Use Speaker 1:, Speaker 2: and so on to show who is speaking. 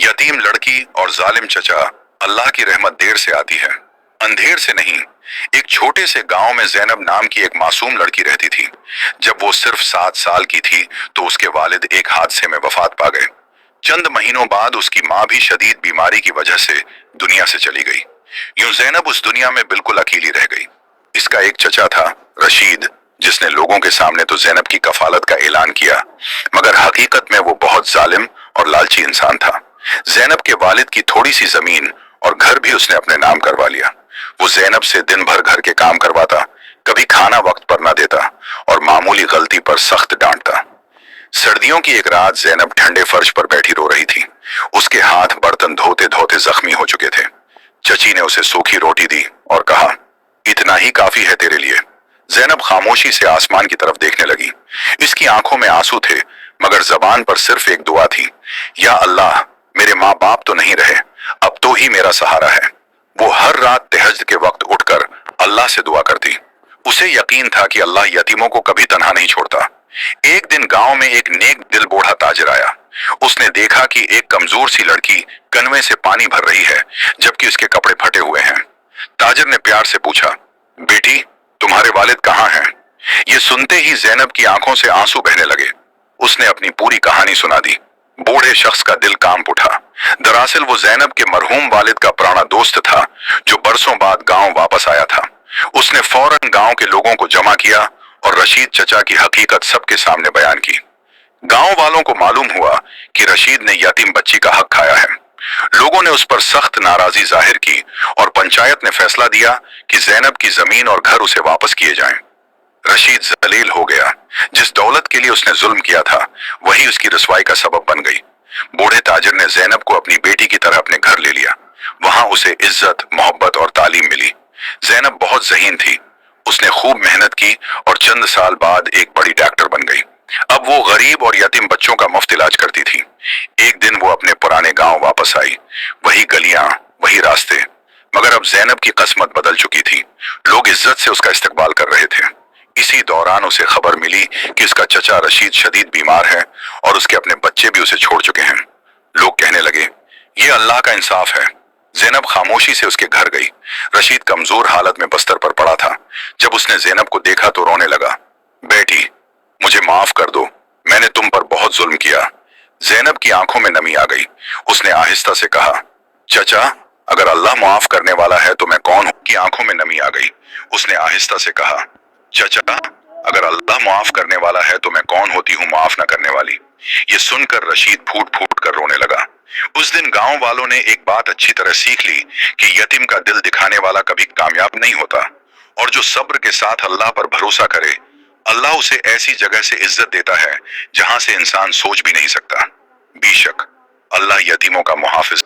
Speaker 1: यतीम लड़की और जालिम चचा, अल्लाह की रहमत देर से आती है, अंधेर से नहीं। एक छोटे से गांव में जैनब नाम की एक मासूम लड़की रहती थी। जब वो सिर्फ 7 साल की थी तो उसके वालिद एक हादसे में वफात पा गए। चंद महीनों बाद उसकी माँ भी शदीद बीमारी की वजह से दुनिया से चली गई। यूं जैनब उस दुनिया में बिल्कुल अकेली रह गई। इसका एक चचा था, रशीद, जिसने लोगों के सामने तो जैनब की कफालत का ऐलान किया, मगर हकीकत में वो बहुत जालिम और लालची इंसान था। जैनब के वालिद की थोड़ी सी जमीन और घर भी उसने अपने नाम करवा लिया। वो जैनब से दिन भर घर के काम करवाता, कभी खाना वक्त पर ना देता और मामूली गलती पर सख्त डांटता। सर्दियों की एक रात जैनब ठंडे फर्श पर बैठी रो रही थी। उसके हाथ बर्तन धोते धोते जख्मी हो चुके थे। चची ने उसे सूखी रोटी दी और कहा, इतना ही काफी है तेरे लिए। जैनब खामोशी से आसमान की तरफ देखने लगी। इसकी आंखों में आंसू थे, मगर जबान पर सिर्फ एक दुआ थी, या अल्लाह, मेरे माँ बाप तो नहीं रहे, अब तो ही मेरा सहारा है। वो हर रात तहज्जुद के वक्त उठकर अल्लाह से दुआ करती। उसे यकीन था कि अल्लाह यतीमों को कभी तन्हा नहीं छोड़ता। एक दिन गांव में एक नेक दिल बूढ़ा ताजिर आया। उसने देखा कि एक कमजोर सी लड़की कनवे से पानी भर रही है, जबकि उसके कपड़े फटे हुए हैं। ताजिर ने प्यार से पूछा, बेटी, तुम्हारे वालिद कहाँ हैं? ये सुनते ही जैनब की आंखों से आंसू बहने लगे। उसने अपनी पूरी कहानी सुना दी। बूढ़े शख्स का दिल कांप उठा। दरअसल वो जैनब के मरहूम वालिद का पुराना दोस्त था, जो बरसों बाद गांव वापस आया था। उसने फौरन गांव के लोगों को जमा किया और रशीद चचा की हकीकत सबके सामने बयान की। गांव वालों को मालूम हुआ कि रशीद ने यतीम बच्ची का हक खाया है। लोगों ने उस पर सख्त नाराजगी जाहिर की और पंचायत ने फैसला दिया कि जैनब की जमीन और घर उसे वापस किए जाएं। रशीद जलील हो गया। जिस दौलत के लिए उसने जुल्म किया था, वही उसकी रसवाई का सबब बन गई। बूढ़े ताजिर ने जैनब को अपनी बेटी की तरह अपने घर ले लिया। वहां उसे इज्जत, मोहब्बत और तालीम मिली। जैनब बहुत ज़हीन थी। उसने खूब मेहनत की और चंद साल बाद एक बड़ी डॉक्टर बन गई। अब वो गरीब और यतीम बच्चों का मुफ्त इलाज करती थी। एक दिन वो अपने पुराने गांव वापस आई। वही गलियां, वही रास्ते, मगर अब जैनब की किस्मत बदल चुकी थी। लोग इज्जत से उसका इस्तकबाल कर रहे थे। इसी दौरान उसे खबर मिली कि उसका चचा रशीद शदीद बीमार है और उसके अपने बच्चे भी उसे छोड़ चुके हैं। लोग कहने लगे, ये अल्लाह का इंसाफ है। जैनब खामोशी से उसके घर गई। रशीद कमजोर हालत में बिस्तर पर पड़ा था। जब उसने जैनब को देखा तो रोने लगा। बेटी, मुझे माफ कर दो, मैंने तुम पर बहुत जुल्म किया। जैनब की आंखों में नमी आ गई। उसने आहिस्ता से कहा, चचा, अगर अल्लाह माफ करने वाला है तो मैं कौन हूं? की आंखों में नमी आ गई। उसने आहिस्ता से कहा, चचा, अगर अल्लाह माफ करने वाला है तो मैं कौन होती हूँ माफ न करने वाली? ये सुनकर रशीद फूट फूट कर रोने लगा। उस दिन गांव वालों ने एक बात अच्छी तरह सीख ली कि यतीम का दिल दिखाने वाला कभी कामयाब नहीं होता, और जो सब्र के साथ अल्लाह पर भरोसा करे, अल्लाह उसे ऐसी जगह से इज्जत देता है जहां से इंसान सोच भी नहीं सकता। बेशक अल्लाह यतीमों का मुहाफिज